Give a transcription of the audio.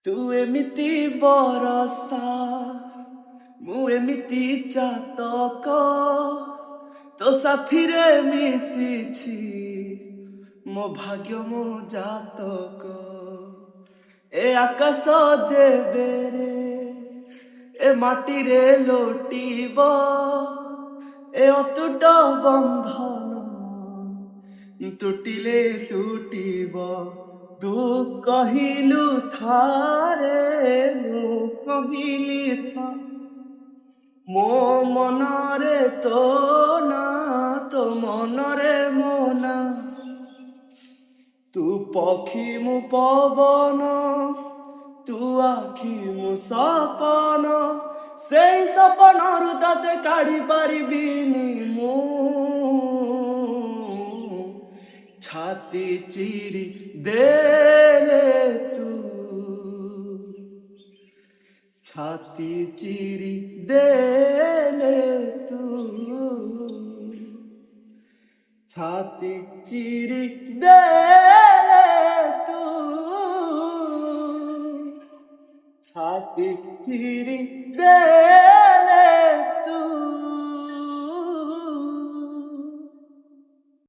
ତୁ ଏମିତି ବରସା ମୁଁ ଏମିତି ଚାତକ ତୋ ସାଥିରେ ମିଶିଛି ମୋ ଭାଗ୍ୟ ମୋ ଜାତକ ଏ ଆକାଶ ଯେବେରେ ଏ ମାଟିରେ ଲୋଟିବ ଏ ଅତୁଟ ବନ୍ଧନ ତୁଟିଲେ ତୁଟିବ ତୁ କହିଲୁ ଥରେ ମୁଁ କହିଲି ମୋ ମନରେ ତୋ ନା ତୋ ମନରେ ମୋ ନା ତୁ ପକ୍ଷୀ ମୁଁ ପବନ ତୁ ଆଖି ମୁଁ ସପନ ସେଇ ସପନରୁ ତତେ କାଢି ପାରିବିନି ମୁଁ ଛାତି ଚିରି ଦେଲେ ତୁ ଛାତି ଚିରି ଦେଲେ ତୁ ଛାତି ଚିରି ଦେଲେ ତୁ ଛାତି ଚିରି ଦେ